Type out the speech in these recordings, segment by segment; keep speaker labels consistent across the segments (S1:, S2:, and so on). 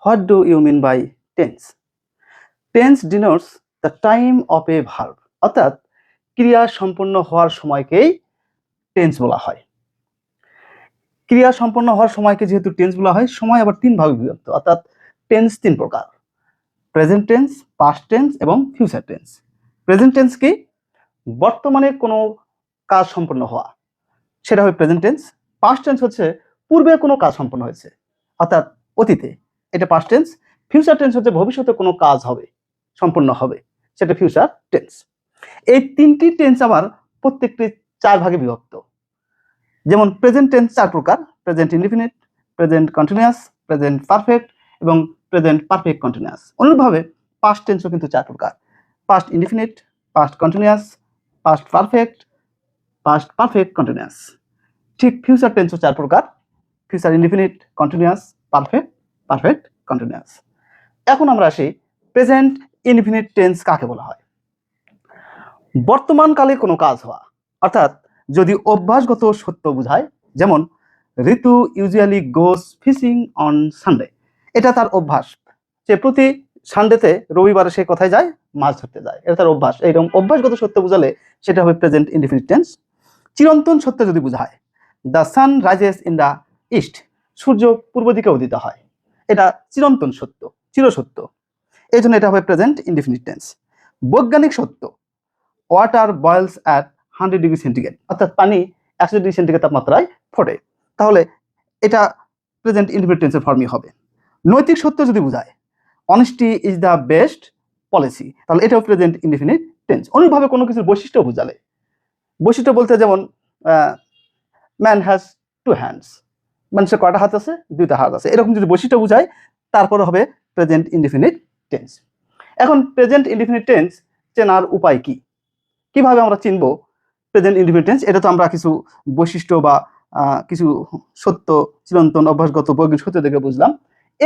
S1: What do you mean by tense? Tense denotes the time of a verb, অর্থাৎ ক্রিয়া সম্পন্ন হওয়ার সময়কেই tense বলা হয়। ক্রিয়া সম্পন্ন হওয়ার সময়কে যেহেতু টেন্স বলা হয়, সময় আবার তিন ভাগে বিভক্ত, অর্থাৎ টেন্স তিন প্রকার: প্রেজেন্ট টেন্স, পাস্ট টেন্স এবং ফিউচার টেন্স। প্রেজেন্ট টেন্স কি? বর্তমানে কোনো কাজ সম্পন্ন হওয়া, সেটা হবে প্রেজেন্ট টেন্স। পাস্ট টেন্স হচ্ছে পূর্বে কোনো কাজ সম্পন্ন হয়েছে, অর্থাৎ অতীতে, এটা পাস্ট টেন্স। ফিউচার টেন্স হচ্ছে ভবিষ্যতে কোনো কাজ হবে, সম্পন্ন হবে, সেটা ফিউচার টেন্স। এই তিনটি টেন্স আবার প্রত্যেকটি চার ভাগে বিভক্ত। যেমন প্রেজেন্ট টেন্স চার প্রকার: present indefinite, present continuous, present perfect এবং প্রেজেন্ট পারফেক্ট কন্টিনিউয়াস। অনুরূপভাবে পাস্ট টেন্সও কিন্তু চার প্রকার: past indefinite, past continuous, past perfect, past perfect continuous. ঠিক ফিউচার টেন্সও চার প্রকার: future indefinite, continuous, perfect, perfect continuous. এখন আমরা আসি প্রেজেন্ট ইনডিফিনিট টেন্স কাকে বলা হয়। বর্তমানকালে কোনো কাজ হওয়া, অর্থাৎ যদি অভ্যাসগত সত্য বোঝায়, যেমন Ritu usually goes fishing on Sunday, এটা তার অভ্যাস, সে প্রতি সানডেতে, রবিবারে সে কোথায় যায়? মাছ ধরতে যায়, এটা তার অভ্যাস। এইরকম অভ্যাসগত সত্য বোঝালে সেটা হবে প্রেজেন্ট ইনডিফিনিট টেন্স। চিরন্তন সত্য যদি বোঝায়, the sun rises in the east, সূর্য পূর্ব দিকে উদিত হয়, এটা চিরন্তন সত্য, চিরসত্য, এই জন্য এটা হবে প্রেজেন্ট ইনডিফিনিট টেন্স। বৈজ্ঞানিক সত্য, ওয়াটার বয়েলস অ্যাট 100 ডিগ্রি সেন্টিগ্রেড, অর্থাৎ পানি 100 ডিগ্রি সেন্টিগ্রেড তাপমাত্রায় ফোটে, তাহলে এটা প্রেজেন্ট ইনডিফিনিট টেন্সের ফর্মই হবে। নৈতিক সত্য যদি বোঝায়, honesty is the best policy, তাহলে এটাও প্রেজেন্ট ইনডিফিনিট টেন্স। অনুরূপভাবে কোনো কিছুর বৈশিষ্ট্য বোঝালে, বৈশিষ্ট্য বলতে যেমন ম্যান হ্যাজ টু হ্যান্ডস, মানুষের কয়টা হাত আছে? দুইটা হাত আছে, এরকম যদি বৈশিষ্ট্য বোঝায়, তারপরে হবে প্রেজেন্ট ইনডিফিনিট টেন্স। এখন প্রেজেন্ট ইনডিফিনিট টেন্স চেনার উপায় কি? কিভাবে আমরা চিনব প্রেজেন্ট ইনডিফিনিট টেন্স? এটা তো আমরা কিছু বৈশিষ্ট্য বা কিছু সত্য, চিরন্তন, অভ্যাসগত, বৈজ্ঞানিক সত্য দেখে বুঝলাম।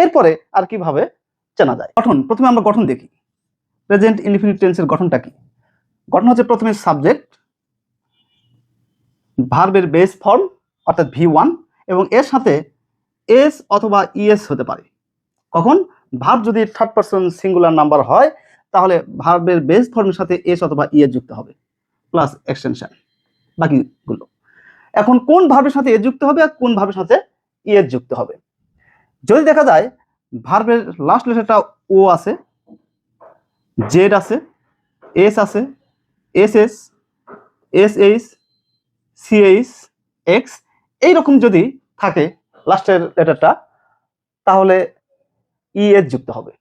S1: এরপরে আর কিভাবে চেনা যায়? গঠন, প্রথমে আমরা গঠন দেখি। প্রেজেন্ট ইনডিফিনিট টেন্সের গঠনটা কি? গঠন হচ্ছে প্রথমে সাবজেক্ট, ভার্বের বেস ফর্ম অর্থাৎ V1, এবং এর সাথে এস অথবা ইএস হতে পারে। কখন? ভার্ব যদি থার্ড পারসন সিঙ্গুলার নাম্বার হয়, তাহলে ভার্বের বেস ফর্মের সাথে এস অথবা ইএস যুক্ত হবে, প্লাস এক্সটেনশন বাকিগুলো। এখন কোন ভার্বের সাথে এস যুক্ত হবে আর কোন ভার্বের সাথে ইএস যুক্ত হবে? যদি দেখা যায় ভার্বের লাস্ট লেটারটা ও আছে, জেড আছে, এস আছে, S S, S H, CH, X, এইরকম যদি থাকে লাস্টের লেটারটা, তাহলে ইএস যুক্ত হবে।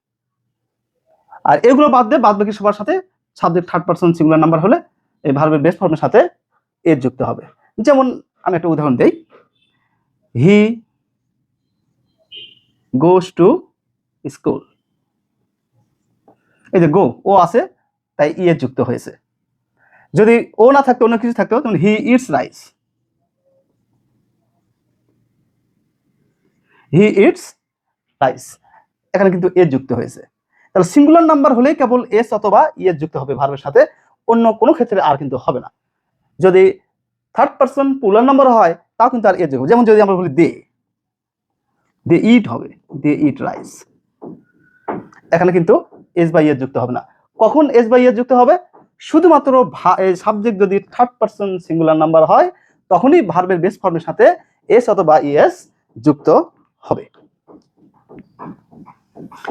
S1: আর এগুলো বাদ দিয়ে বাদ বাকি সবার সাথে subject third person singular number হলে এই ভার্বের বেস ফর্মের সাথে এস যুক্ত হবে। যেমন আমি একটা উদাহরণ দেই, হি গোস টু স্কুল, এই যে গো, ও আছে তাই ইএস যুক্ত হয়েছে। যদি ও না থাকতো, অন্য কিছু থাকতো, তখন he eats rice, he eats rice, এখানে কিন্তু এস যুক্ত হয়েছে। তাহলে সিঙ্গুলার নাম্বার হলেই কেবল এস অথবা ইএস যুক্ত হবে ভার্বের সাথে, অন্য কোনো ক্ষেত্রে আর কিন্তু হবে না। যদি থার্ড পারসন প্লুরাল নাম্বার হয়, তাও কিন্তু আর এস যুক্ত হবে। যেমন যদি আমরা বলি দে, দে ইট হবে, দে ইট রাইস, এখানে কিন্তু এস বাই এস যুক্ত হবে না। কখন এস বাই এস যুক্ত হবে? শুধুমাত্র সাবজেক্ট যদি থার্ড পারসন সিঙ্গুলার নাম্বার হয়, তখনই ভার্বের বেস ফর্মের সাথে এস অথবা ইএস যুক্ত হবে।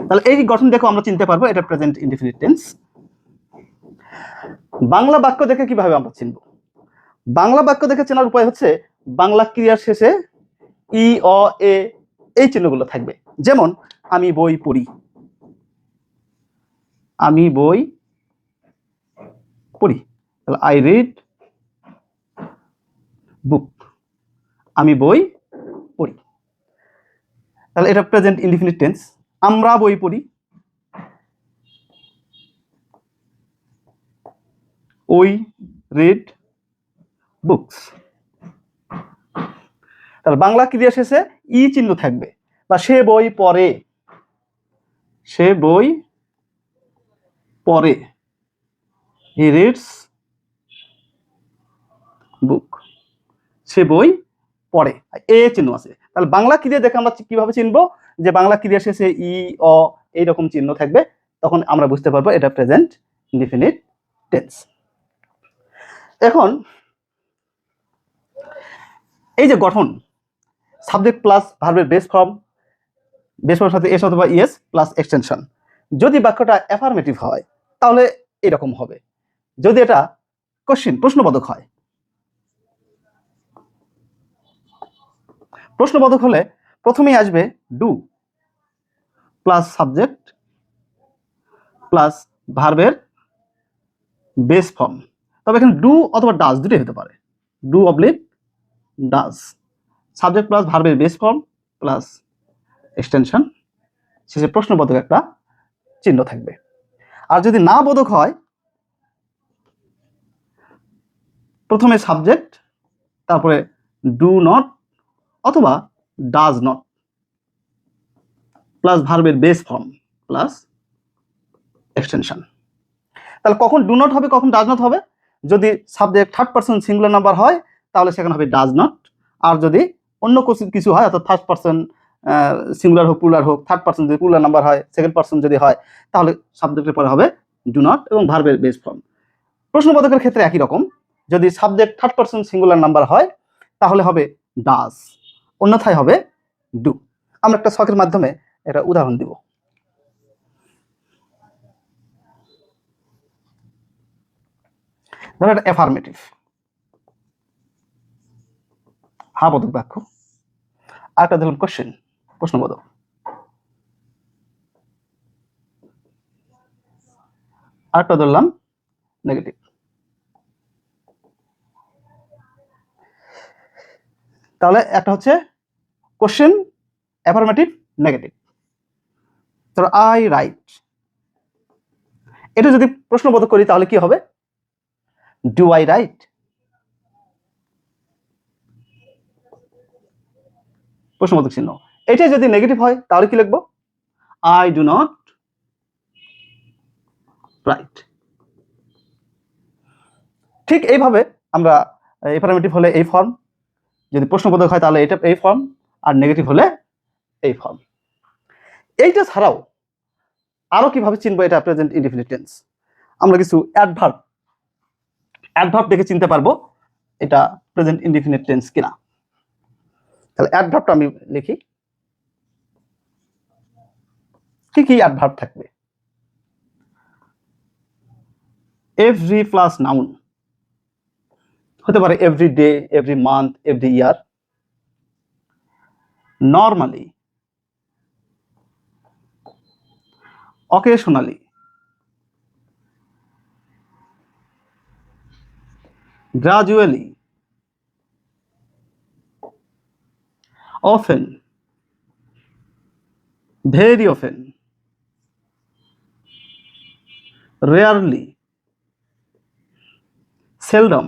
S1: তাহলে এই গঠন দেখো আমরা চিনতে পারবো এটা প্রেজেন্ট ইনডিফিনিট টেন্স। বাংলা বাক্য দেখে কিভাবে আমরা চিনব? বাংলা বাক্য দেখে চেনার উপায় হচ্ছে বাংলা ক্রিয়ার শেষে ই, অ, এ, এই চিহ্নগুলো থাকবে। যেমন আমি বই পড়ি, আমি বই পড়ি, তাহলে আই রিড বুক, আমি বই পড়ি, তাহলে এটা প্রেজেন্ট ইনডিফিনিট টেন্স। আমরা বই পড়ি, উই রিড বুকস, তাহলে বাংলা ক্রিয়া শেষে ই চিহ্ন থাকবে। বা সে বই পড়ে, সে বই পড়ে, হি রিডস বুক, সে বই পড়ে, এ চিহ্ন আছে। তাহলে বাংলা ক্রিয়া দেখে আমরা কিভাবে চিনবো যে বাংলা ক্রিয়া শেষে ই অ এইরকম চিহ্ন থাকবে, তখন আমরা বুঝতে পারবো এটা প্রেজেন্ট ইনডিফিনিট টেন্স। এখন এই যে গঠন, সাবজেক্ট প্লাস ভার্বের বেস ফর্মের সাথে এস অথবা ইএস প্লাস এক্সটেনশন, যদি বাক্যটা অ্যাফার্মেটিভ হয় তাহলে এরকম হবে। যদি এটা কোশ্চেন প্রশ্নবোধক হয়, প্রশ্নবোধক হলে প্রথমেই আসবে ডু প্লাস সাবজেক্ট প্লাস ভার্বের বেস ফর্ম। তবে এখানে ডু অথবা ডাজ দুটোই হতে পারে, do oblique does, subject plus ভার্বের বেস ফর্ম প্লাস এক্সটেনশন, শেষে প্রশ্নবোধক একটা চিহ্ন থাকবে। আর যদি না বোধক হয়, প্রথমে সাবজেক্ট, তারপরে ডু নট অথবা ডাজ নট প্লাস ভার্বের বেস ফর্ম প্লাস এক্সটেনশন। তাহলে কখন ডু নট হবে, কখন ডাজ নট হবে? যদি subject third person singular number হয় তাহলে সেখানে হবে ডাজ নট। আর যদি অন্য কিছু হয়, অর্থাৎ ফার্স্ট পারসন সিঙ্গুলার হোক প্লুরাল হোক, থার্ড পারসন যদি প্লুরাল নাম্বার হয়, সেকেন্ড পারসন যদি হয়, তাহলে সাবজেক্টের পরে হবে ডু নট এবং ভার্বের বেস ফর্ম। প্রশ্নবোধকের ক্ষেত্রে একই রকম, যদি subject third person singular number হয় তাহলে হবে ডাজ, অন্যথায় হবে ডু। আমরা একটা ছকের মাধ্যমে এটা উদাহরণ দিব। ধরো এটা অ্যাফার্মেটিভ হ্যাঁ বোধক বাক্য, আর একটা ধরুন কোশ্চেন প্রশ্নবোধক। আরেকটা ধরলাম নেগেটিভ। তাহলে একটা হচ্ছে কোশ্চেন, অ্যাফার্মেটিভ, নেগেটিভ। ধরো আই রাইট, এটা যদি প্রশ্নবোধক করি তাহলে কি হবে? Do I right. প্রশ্নবোধক চিহ্ন। এটা যদি নেগেটিভ হয় তাহলে কি লিখবো? I do not right. ঠিক এইভাবে আমরা অ্যাফার্মেটিভ হলে এই ফর্ম, যদি প্রশ্নবোধক হয় তাহলে এটা এই ফর্ম, আর নেগেটিভ হলে এই ফর্ম। এইটা ছাড়াও আরো কিভাবে চিনবো এটা প্রেজেন্ট ইনডিফিনিট টেন্স? আমরা কিছু অ্যাডভার্ব দেখে চিনতে পারবো এটা প্রেজেন্ট ইনডিফিনিট টেন্স কিনা। তাহলে অ্যাডভার্বটা আমি লিখি, কি কি অ্যাডভার্ব থাকবে? এভরি প্লাস নাউন, হতে পারে every day, every month, every year. Normally, occasionally, gradually, often, very often, rarely, seldom।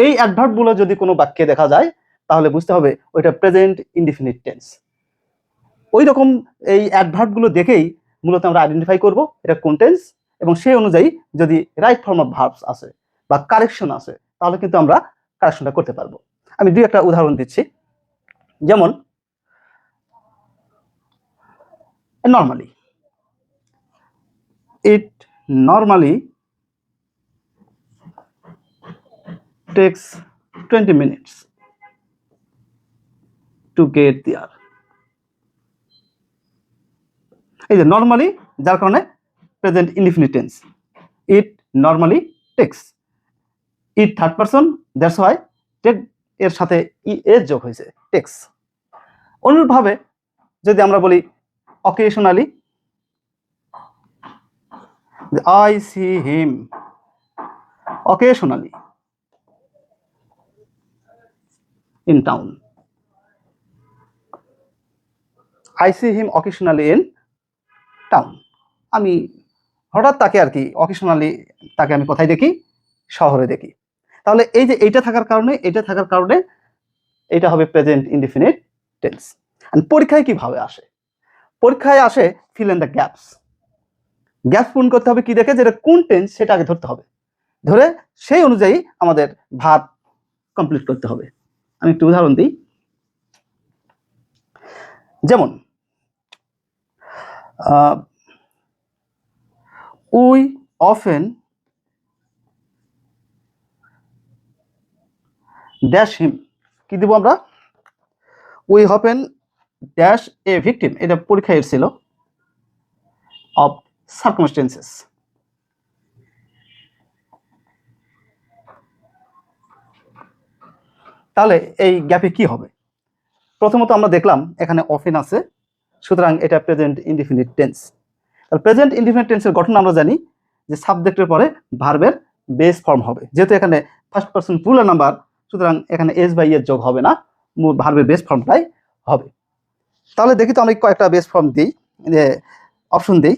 S1: এই অ্যাডভার্বগুলো যদি কোনো বাক্যে দেখা যায় তাহলে বুঝতে হবে ওইটা প্রেজেন্ট ইনডিফিনিট টেন্স। ওই রকম এই অ্যাডভার্বগুলো দেখেই মূলত আমরা আইডেন্টিফাই করব এটা কোন টেন্স, এবং সেই অনুযায়ী যদি রাইট ফর্ম অফ ভার্বস আছে বা কারেকশন আছে তাহলে কিন্তু আমরা কারেকশনটা করতে পারবো। আমি দুই একটা উদাহরণ দিচ্ছি। যেমন normally, it normally takes 20 minutes to get there। এই যে নর্মালি, যার কারণে present indefinite tense, it normally takes, it third person, that's why take এর সাথে এস যোগ হয়েছে, টেক্স। অনুরূপভাবে যদি আমরা বলি occasionally, I see him occasionally in town। I see him occasionally in town। আমি হঠাৎ তাকে আর কি অকেশনালি তাকে আমি কোথায় দেখি? শহরে দেখি। তাহলে এই যে এইটা থাকার কারণে এটা হবে প্রেজেন্ট ইনডিফিনিট টেন্স। আর পরীক্ষায় কিভাবে আসে? পরীক্ষায় আসে fill in the gaps. Gaps পূরণ করতে হবে কি দেখে? যেটা কোন টেন্স সেটা আগে ধরতে হবে, ধরে সেই অনুযায়ী আমাদের ভার্ব কমপ্লিট করতে হবে। আমি একটু উদাহরণ দিই। যেমন উই অফেন ড্যাশ হিম, কি দিব আমরা? We often dash a victim, এটা পরীক্ষায় এসেছিল, অফ সার্কামস্টেন্সেস। তাহলে এই গ্যাপে কি হবে? প্রথমত আমরা দেখলাম এখানে অফেন আছে, সুতরাং এটা প্রেজেন্ট ইনডিফিনিট টেন্স। তাহলে প্রেজেন্ট ইনডিফিনিট টেন্সের গঠন আমরা জানি যে সাবজেক্টের পরে ভার্বের বেস ফর্ম হবে। যেহেতু এখানে ফার্স্ট পারসন প্লুরাল নাম্বার, সুতরাং এখানে এস বাই এর যোগ হবে না, ভার্বের বেস ফর্মটাই হবে। তাহলে দেখি তো আমি কয়েকটা বেস ফর্ম দিই, যে অপশন দিই,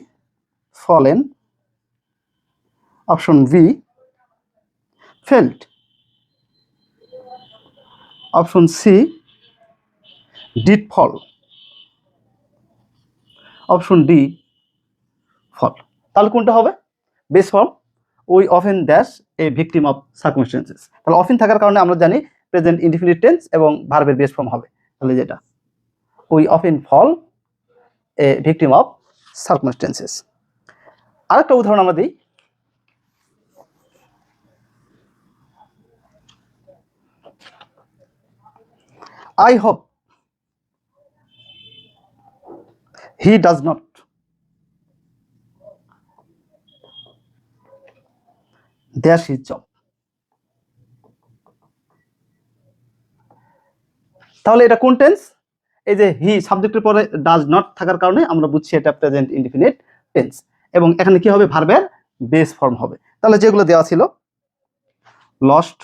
S1: fallen, option B felt, option C did fall, option D fall. তাহলে কোনটা হবে base form? We often dash a victim of circumstances. তাহলে অফেন থাকার কারণে আমরা জানি প্রেজেন্ট ইনডিফিনিট টেন্স এবং ভার্বের বেস ফর্ম হবে। তাহলে যেটা we often fall a victim of circumstances. আরেকটা উদাহরণ আমরা দিই, I hope he does not dash his job। তাহলে এটা কোন টেন্স? এই যে হি সাবজেক্টের পরে ডাজ নট থাকার কারণে আমরা বুঝছি এটা প্রেজেন্ট ইনডিফিনিট টেন্স, এবং এখানে কি হবে ভার্বের বেস ফর্ম হবে। তাহলে যেগুলো দেওয়া ছিল, লস্ট,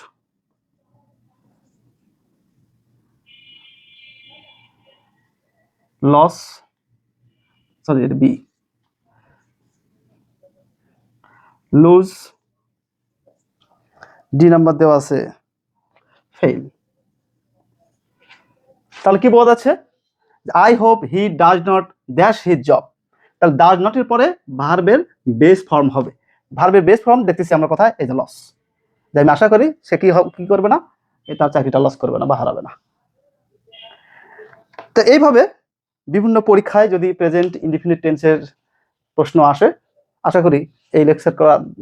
S1: লস, সরি এটা বি, লুজ, ডি নাম্বার দেওয়া আছে ফেইল। তাহলে কি বোঝা যাচ্ছে? I hope he does not dash his job. তাহলে ডাজ নটের পরে ভার্বের বেস ফর্ম হবে। ভার্বের বেস ফর্ম দেখতেছি আমরা কোথায়? এই যে লস। যে আমি আশা করি সে কি করবে না, তার চাকরিটা লস করবে না বা হারাবে না। তো এইভাবে বিভিন্ন পরীক্ষায় যদি প্রেজেন্ট ইনডিফিনিট টেন্সের প্রশ্ন আসে, আশা করি এই লেকচার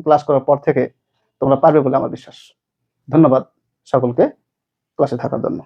S1: ক্লাস করার পর থেকে তোমরা পারবে বলে আমার বিশ্বাস। ধন্যবাদ সকলকে ক্লাসে থাকার জন্য।